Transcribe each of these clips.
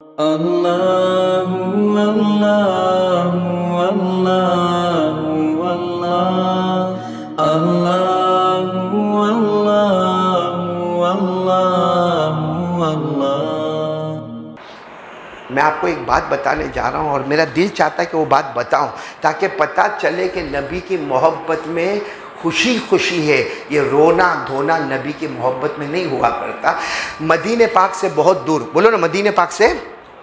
اللہ اللہ اللہ اللہ اللہ اللہ اللہ۔ میں آپ کو ایک بات بتانے جا رہا ہوں اور میرا دل چاہتا ہے کہ وہ بات بتاؤں تاکہ پتہ چلے کہ نبی کی محبت میں خوشی خوشی ہے، یہ رونا دھونا نبی کی محبت میں نہیں ہوا کرتا۔ مدینہ پاک سے بہت دور، بولو نا، مدینہ پاک سے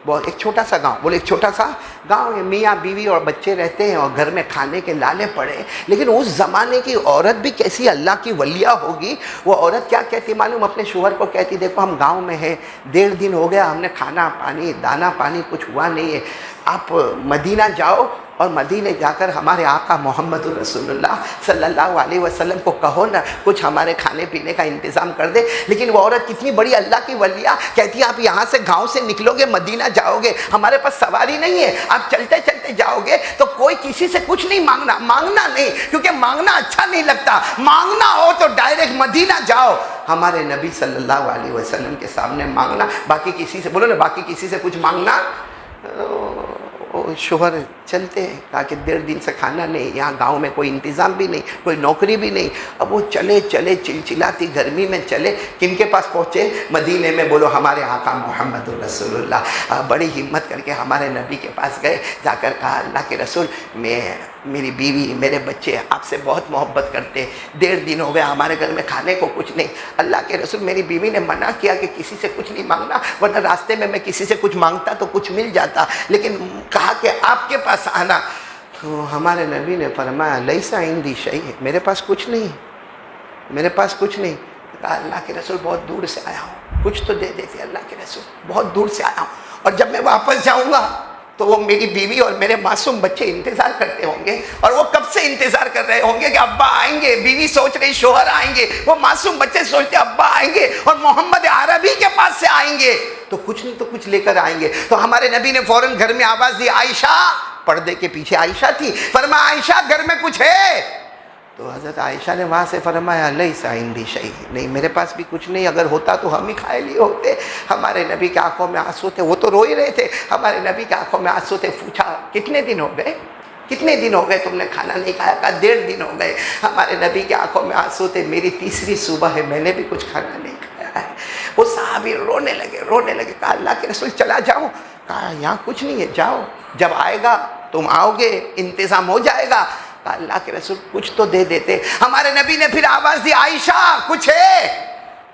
بہت، ایک چھوٹا سا گاؤں، بولو ایک چھوٹا سا گاؤں ہے، میاں بیوی اور بچے رہتے ہیں اور گھر میں کھانے کے لالے پڑے۔ لیکن اس زمانے کی عورت بھی کیسی اللہ کی ولیہ ہوگی، وہ عورت کیا کہتی معلوم؟ اپنے شوہر کو کہتی، دیکھو ہم گاؤں میں ہیں، 1.5 دن ہو گیا، ہم نے کھانا پانی دانا پانی کچھ ہوا نہیں ہے، آپ مدینہ جاؤ اور مدینے جا کر ہمارے آقا محمد رسول اللہ صلی اللہ علیہ وسلم کو کہو نا کچھ ہمارے کھانے پینے کا انتظام کر دے۔ لیکن وہ عورت کتنی بڑی اللہ کی ولیہ، کہتی ہے آپ یہاں سے گاؤں سے نکلو گے مدینہ جاؤ گے، ہمارے پاس سواری نہیں ہے، آپ چلتے چلتے جاؤ گے تو کوئی کسی سے کچھ نہیں مانگنا نہیں، کیونکہ مانگنا اچھا نہیں لگتا، مانگنا ہو تو ڈائریکٹ مدینہ جاؤ، ہمارے نبی صلی اللہ علیہ وسلم کے سامنے مانگنا، باقی کسی سے، بولو نا، باقی کسی سے کچھ مانگنا۔ شوہر چلتے ہیں، کہا کہ 1.5 دن سے کھانا نہیں، یہاں گاؤں میں کوئی انتظام بھی نہیں، کوئی نوکری بھی نہیں۔ اب وہ چلے چلچلاتی گرمی میں چلے، کن کے پاس پہنچے؟ مدینے میں، بولو ہمارے آقا محمد رسول اللہ۔ بڑی ہمت کر کے ہمارے نبی کے پاس گئے، جا کر کہا اللہ کے رسول، میری بیوی میرے بچے آپ سے بہت محبت کرتے، 1.5 دن ہو گیا ہمارے گھر میں کھانے کو کچھ نہیں۔ اللہ کے رسول، میری بیوی نے منع کیا کہ کسی سے کچھ نہیں مانگنا، ورنہ راستے میں کسی سے کچھ مانگتا تو کچھ مل جاتا، لیکن کہا کہ آپ کے پاس آنا۔ تو ہمارے نبی نے فرمایا لیس عندی شیء، میرے پاس کچھ نہیں، میرے پاس کچھ نہیں۔ کہا اللہ کے رسول بہت دور سے آیا ہوں، کچھ تو دے دیتے اللہ کے رسول، بہت دور سے آیا ہوں، اور جب میں واپس جاؤں گا تو وہ میری بیوی اور میرے معصوم بچے انتظار کرتے ہوں گے، اور وہ کب سے انتظار کر رہے ہوں گے کہ ابا آئیں گے، بیوی سوچ رہی شوہر آئیں گے، وہ معصوم بچے سوچتے ابا آئیں گے اور محمد عربی کے پاس سے آئیں گے تو کچھ نہیں تو کچھ لے کر آئیں گے۔ تو ہمارے نبی نے فوراً گھر میں آواز دی، عائشہ، پردے کے پیچھے عائشہ تھی، فرمایا عائشہ گھر میں کچھ ہے؟ تو حضرت عائشہ نے وہاں سے فرمایا لیس عندی شیء، نہیں میرے پاس بھی کچھ نہیں، اگر ہوتا تو ہم ہی کھائے لیے ہوتے۔ ہمارے نبی کے آنکھوں میں آنسو تھے، وہ تو رو ہی رہے تھے، ہمارے نبی کے آنکھوں میں آنسو تھے۔ پوچھا کتنے دن ہو گئے، کتنے دن ہو گئے تم نے کھانا نہیں کھایا؟ کہا 1.5 دن ہو گئے۔ ہمارے نبی کے آنکھوں میں آنسو تھے، میری 3ری صبح ہے، میں نے بھی کچھ کھانا نہیں کھایا ہے۔ وہ صحابی رونے لگے، کہا اللہ کے رسول چلا جاؤں؟ کہا یہاں کچھ نہیں ہے، جاؤ، جب آئے گا تم آؤ گے انتظام ہو جائے گا۔ کہا اللہ کے رسول کچھ تو دے دیتے۔ ہمارے نبی نے پھر آواز دی عائشہ کچھ ہے؟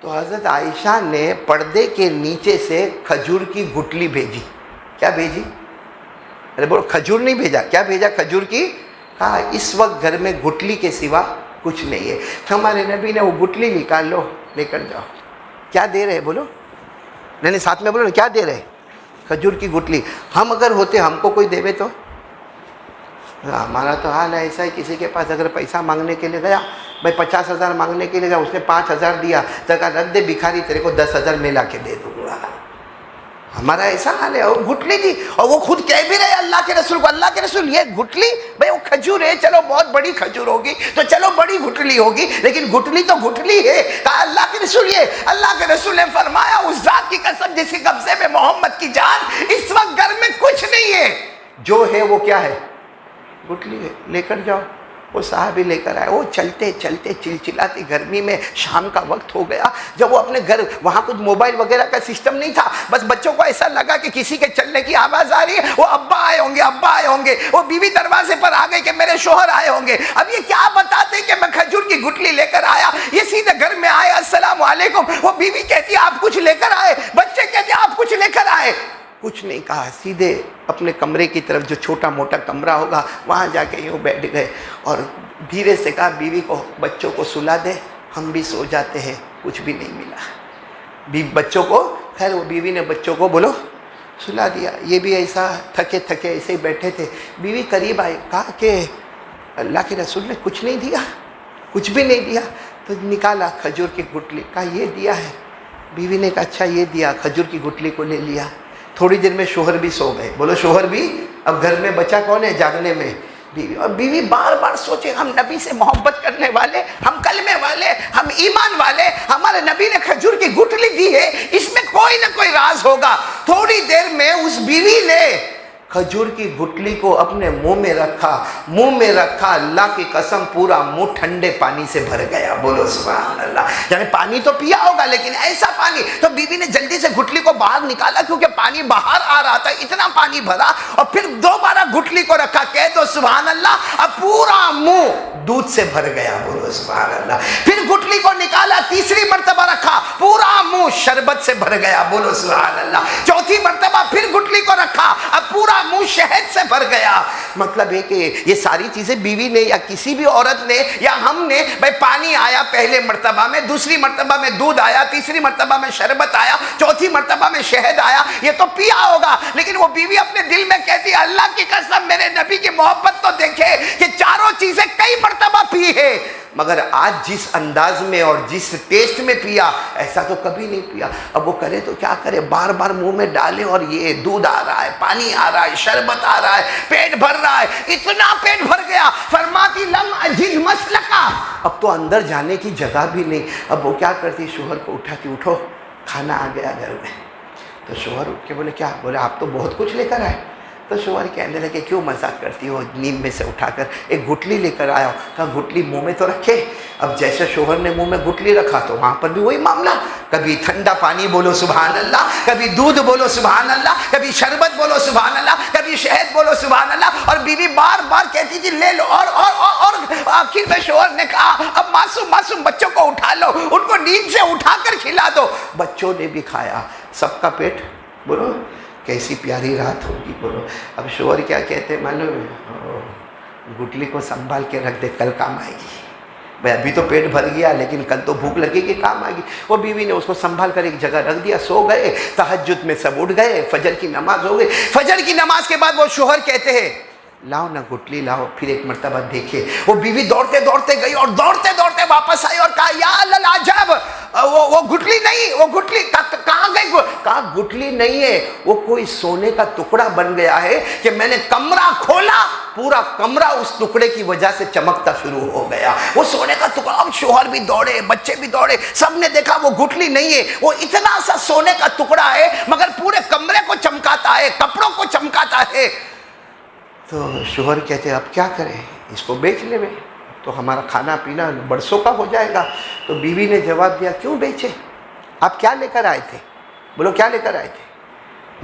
تو حضرت عائشہ نے پردے کے نیچے سے کھجور کی گٹلی بھیجی۔ کیا بھیجی؟ ارے بولو، کھجور نہیں بھیجا، کیا بھیجا؟ کھجور کی۔ کہا اس وقت گھر میں گٹلی کے سوا کچھ نہیں ہے۔ ہمارے نبی نے وہ گٹلی نکال لو، لے کر جاؤ۔ کیا دے رہے؟ بولو، نہیں ساتھ میں بولو نا، کیا دے رہے؟ کھجور کی گٹلی۔ ہم اگر ہوتے، ہم کو کوئی دے تو؟ ہمارا تو حال ہے ایسا ہے، کسی کے پاس اگر پیسہ مانگنے کے لیے گیا، بھائی 50,000 مانگنے کے لیے گیا، اس نے 5,000 دیا تو کہا رکھ دے بھکاری، تیرے کو 10,000 میں لا کے دے دوں گا۔ ہمارا ایسا حال ہے۔ اور گٹلی دی، اور وہ خود کہہ بھی رہے اللہ کے رسول کو، اللہ کے رسول یہ گٹلی، بھائی وہ کھجور ہے، چلو بہت بڑی کھجور ہوگی تو چلو بڑی گٹلی ہوگی، لیکن گٹلی تو گٹلی ہے۔ کہا اللہ کے رسول یہ، اللہ کے رسول نے فرمایا اس ذات کی قسم جس کے قبضے میں محمد کی جان، اس وقت گھر میں کچھ نہیں ہے، جو ہے وہ کیا ہے؟ گٹلی ہے، لے کر جاؤ۔ وہ صحابی لے کر آئے۔ وہ چلتے چلتے چلچلاتی گرمی میں شام کا وقت ہو گیا، جب وہ اپنے گھر، وہاں کچھ موبائل وغیرہ کا سسٹم نہیں تھا، بس بچوں کو ایسا لگا کہ کسی کے چلنے کی آواز آ رہی ہے، وہ ابا آئے ہوں گے، ابا آئے ہوں گے۔ وہ بیوی دروازے پر آ گئی کہ میرے شوہر آئے ہوں گے۔ اب یہ کیا بتاتے کہ میں کھجور کی گٹلی لے کر آیا، یہ سیدھے گھر میں آئے، السلام علیکم۔ وہ بیوی کہتی آپ کچھ لے کر آئے، بچے کہتے آپ کچھ لے کر آئے؟ کچھ نہیں کہا، سیدھے اپنے کمرے کی طرف، جو چھوٹا موٹا کمرہ ہوگا وہاں جا کے یوں بیٹھ گئے، اور دھیرے سے کہا بیوی کو بچوں کو سلا دے، ہم بھی سو جاتے ہیں۔ کچھ بھی نہیں ملا بچوں کو۔ خیر وہ بیوی نے بچوں کو بولو سلا دیا، یہ بھی ایسا تھکے ایسے ہی بیٹھے تھے۔ بیوی قریب آئی، کہا کہ اللہ کے رسول نے کچھ نہیں دیا، کچھ بھی نہیں دیا؟ تو نکالا کھجور کی گٹلی، کہا یہ دیا ہے۔ بیوی نے کہا اچھا یہ دیا، کھجور کی گٹلی کو لے لیا۔ تھوڑی دیر میں شوہر بھی سو گئے، بولو شوہر بھی۔ اب گھر میں بچا کون ہے جاگنے میں؟ بیوی، اور بیوی بار بار سوچے ہم نبی سے محبت کرنے والے، ہم کلمے والے، ہم ایمان والے، ہمارے نبی نے کھجور کی گٹھلی دی ہے، اس میں کوئی نہ کوئی راز ہوگا۔ تھوڑی دیر میں اس بیوی نے کھجور کی گٹھلی کو اپنے منہ میں رکھا، اللہ کی قسم پورا منہ ٹھنڈے پانی سے بھر گیا، بولو سبحان اللہ۔ یعنی پانی تو پیا ہوگا لیکن ایسا پانی، تو بیوی نے جلدی سے گٹھلی کو باہر نکالا کیونکہ پانی باہر آ رہا تھا، اتنا پانی بھرا اور پھر دوبارہ گٹھلی کو رکھا، کہہ دو سبحان اللہ، اب پورا منہ دودھ سے بھر گیا، بولو سبحان اللہ۔ پھر گٹھلی کو نکالا، تیسری مرتبہ رکھا، پورا منہ شربت سے بھر گیا، بولو سبحان اللہ۔ چوتھی مرتبہ پھر گٹھلی کو رکھا، اب پورا منہ شہد سے بھر گیا۔ مطلب ہے کہ یہ ساری چیزیں بیوی نے یا کسی بھی عورت نے یا ہم نے، بھائی پانی آیا پہلے مرتبہ میں، دوسری مرتبہ میں دودھ آیا، تیسری مرتبہ میں شربت آیا، چوتھی مرتبہ میں شہد آیا، یہ تو پیا ہوگا، لیکن وہ بیوی اپنے دل میں کہتی اللہ کی قسم میرے نبی کی محبت تو دیکھے کہ چاروں چیزیں کئی مرتبہ پی ہے، مگر آج جس انداز میں اور جس ٹیسٹ میں پیا ایسا تو کبھی نہیں پیا۔ اب وہ کرے تو کیا کرے، بار بار منہ میں ڈالے اور یہ دودھ آ رہا ہے، پانی آ رہا ہے، شربت آ رہا ہے، پیٹ بھر رہا ہے، اتنا پیٹ بھر گیا، فرماتی لم اجد مسلکا، اب تو اندر جانے کی جگہ بھی نہیں۔ اب وہ کیا کرتی، شوہر کو اٹھاتی، اٹھو کھانا آ گیا گھر میں۔ تو شوہر اٹھ کے بولے کیا، بولے آپ تو بہت کچھ لے کر آئے۔ تو شوہر کہنے لگے کیوں مذاق کرتی ہو، نیند میں سے اٹھا کر ایک گٹھلی لے کر آیا ہو، کہا گٹھلی منہ میں تو رکھے۔ اب جیسے شوہر نے منہ میں گٹھلی رکھا تو وہاں پر بھی وہی معاملہ، کبھی ٹھنڈا پانی بولو سبحان اللہ، کبھی دودھ بولو سبحان اللہ، کبھی شربت بولو سبحان اللہ، کبھی شہد بولو سبحان اللہ، اور بیوی بار بار کہتی تھی لے لو، اور آخر میں شوہر نے کہا اب معصوم بچوں کو اٹھا لو، ان کو نیند سے اٹھا کر کھلا دو۔ بچوں نے بھی کھایا، سب کا پیٹ، بولو کیسی پیاری رات ہوگی، بولو۔ اب شوہر کیا کہتے ہیں معلوم ہے، گٹھلی کو سنبھال کے رکھ دے، کل کام آئے گی۔ بھائی ابھی تو پیٹ بھر گیا لیکن کل تو بھوک لگے گی، کام آئے گی۔ وہ بیوی نے اس کو سنبھال کر ایک جگہ رکھ دیا، سو گئے، تہجد میں سب اٹھ گئے، فجر کی نماز ہو گئی۔ فجر کی نماز کے بعد وہ شوہر کہتے ہیں لاؤ نا گٹھلی لاؤ، پھر ایک مرتبہ دیکھے، وہ بیوی دوڑتے دوڑتے گئی اور دوڑتے دوڑتے واپس آئی اور کہا یا العجب، وہ گٹھلی نہیں، وہ گٹھلی کہاں گئی؟ کہا گٹھلی نہیں ہے، وہ کوئی سونے کا ٹکڑا بن گیا ہے کہ میں نے کمرہ کھولا، پورا کمرہ اس ٹکڑے کی وجہ سے چمکتا شروع ہو گیا، وہ سونے کا ٹکڑا۔ اب شوہر بھی دوڑے، بچے بھی دوڑے، سب نے دیکھا وہ گٹھلی نہیں ہے، وہ اتنا سا سونے کا ٹکڑا ہے مگر پورے کمرے کو چمکاتا ہے، کپڑوں کو چمکاتا ہے۔ تو شوہر کہتے ہیں اب کیا کریں، اس کو بیچ لے، تو ہمارا کھانا پینا برسوں کا ہو جائے گا۔ تو بیوی نے جواب دیا کیوں بیچے، آپ کیا لے کر آئے تھے؟ بولو کیا لے کر آئے تھے؟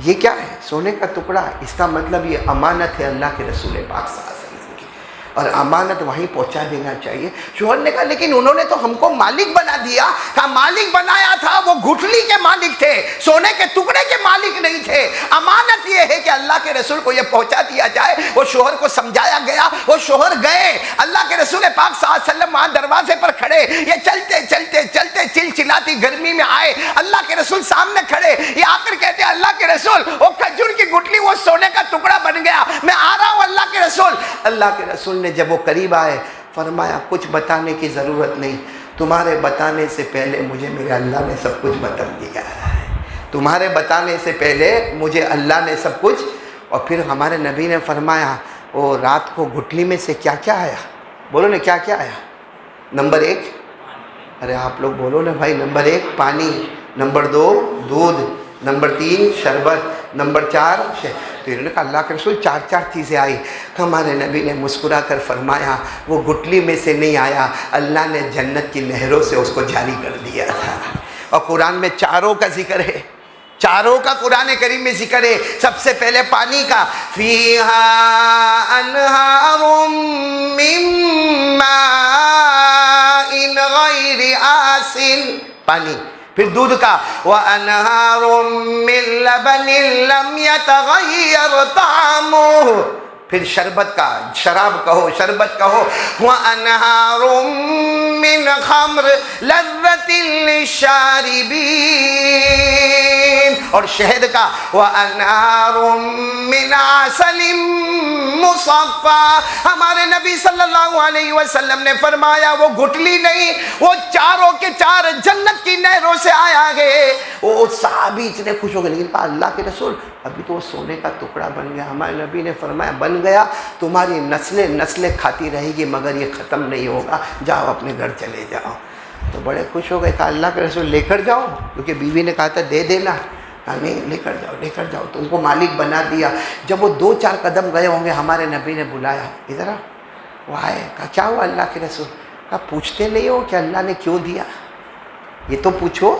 یہ کیا ہے، سونے کا ٹکڑا، اس کا مطلب یہ امانت ہے اللہ کے رسول پاک صلی اللہ علیہ وسلم کی، اور امانت وہیں پہنچا دینا چاہیے۔ شوہر نے کہا لیکن انہوں نے تو ہم کو مالک بنا دیا۔ کہا مالک بنایا تھا وہ گٹھلی کے مالک تھے، سونے کے ٹکڑے کے مالک نہیں تھے۔ امانت یہ ہے کہ اللہ کے رسول کو یہ پہنچا دیا جائے۔ وہ شوہر کو سمجھایا گیا، وہ شوہر گئے، اللہ کے رسول پاک صلی اللہ علیہ وسلم وہاں دروازے پر کھڑے، یہ چلتے چلتے چلتے چلچلاتی گرمی میں آئے، اللہ کے رسول سامنے کھڑے، یہ آ کر کہتے ہیں اللہ کے رسول وہ کھجور کی گٹھلی وہ سونے کا ٹکڑا بن گیا، میں آ رہا ہوں اللہ کے رسول۔ اللہ کے رسول نے جب وہ قریب آئے فرمایا کچھ بتانے کی ضرورت نہیں، تمہارے بتانے سے پہلے مجھے میرے اللہ نے سب کچھ بتا دیا ہے، تمہارے بتانے سے پہلے مجھے اللہ نے سب کچھ۔ اور پھر ہمارے نبی نے فرمایا وہ رات کو گٹھلی میں سے کیا کیا آیا، بولو نا کیا کیا آیا؟ نمبر 1، ارے آپ لوگ بولو نا بھائی، نمبر 1 پانی، نمبر 2 دودھ، نمبر 3 شربت، نمبر 4 تو انہوں نے کہا اللہ کے رسول 4 چیزیں آئی۔ ہمارے نبی نے مسکرا کر فرمایا وہ گٹھلی میں سے نہیں آیا، اللہ نے جنت کی نہروں سے اس کو جاری کر دیا تھا۔ اور قرآن میں چاروں کا ذکر ہے، چاروں کا قرآن کریم میں ذکر ہے۔ سب سے پہلے پانی کا، فیہا انہار من ماء غیر آسن، پانی۔ پھر دودھ کا، وَأَنْهَارٌ مِّن لَبَنٍ لَمْ يَتَغَيَّرْ طَعْمُهُ، پھر شربت کا، شراب کہو، شربت کہو، وَأَنْهَارٌ مِّنْ خَمْرٍ لَذَّةٍ لِّلشَّارِبِينَ، اور شہد کا، وَأَنْهَارٌ مِّنْ عَسَلٍ مُصَفًّى۔ ہمارے نبی صلی اللہ علیہ وسلم نے فرمایا وہ گٹھلی نہیں، وہ چاروں کے چار جنت کی نہروں سے آیا ہے۔ وہ صحابی اتنے خوش ہو گئے، لیکن کہا اللہ کے رسول ابھی تو وہ سونے کا ٹکڑا بن گیا. ہمارے نبی نے فرمایا بن گیا تمہاری نسلیں کھاتی رہے گی مگر یہ ختم نہیں ہوگا، جاؤ اپنے گھر چلے جاؤ. تو بڑے خوش ہو گئے، کہا اللہ کے رسول لے کر جاؤ، کیونکہ بیوی نے کہا تھا دے دینا. نہیں لے کر جاؤ تو ان کو مالک بنا دیا. جب وہ 2-4 قدم گئے ہوں گے ہمارے نبی نے بلایا ادھر آ. وہ آئے، کہا کیا ہوا اللہ کے رسول؟ کہا پوچھتے نہیں ہو کہ اللہ نے کیوں دیا؟ یہ تو پوچھو.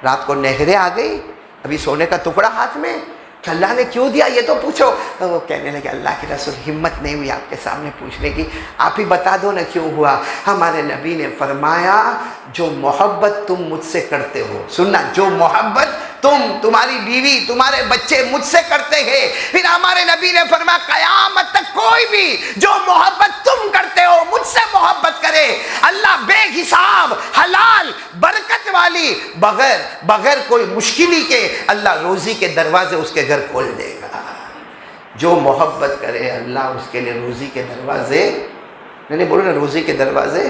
رات کو نہریں آ گئی، ابھی سونے کا ٹکڑا ہاتھ میں، کہ اللہ نے کیوں دیا یہ تو پوچھو. تو وہ کہنے لگے اللہ کے رسول ہمت نہیں ہوئی آپ کے سامنے پوچھنے کی، آپ ہی بتا دو نا کیوں ہوا. ہمارے نبی نے فرمایا جو محبت تم مجھ سے کرتے ہو، سننا، جو محبت تمہاری بیوی تمہارے بچے مجھ سے کرتے ہیں، پھر ہمارے نبی نے فرمایا قیامت تک کوئی بھی جو محبت تم کرتے ہو مجھ سے محبت کرے، اللہ بے حساب حلال برکت والی بغیر کوئی مشکلی کے اللہ روزی کے دروازے اس کے گھر کھول دے گا. جو محبت کرے اللہ اس کے لیے روزی کے دروازے، نہیں بولو نا روزی کے دروازے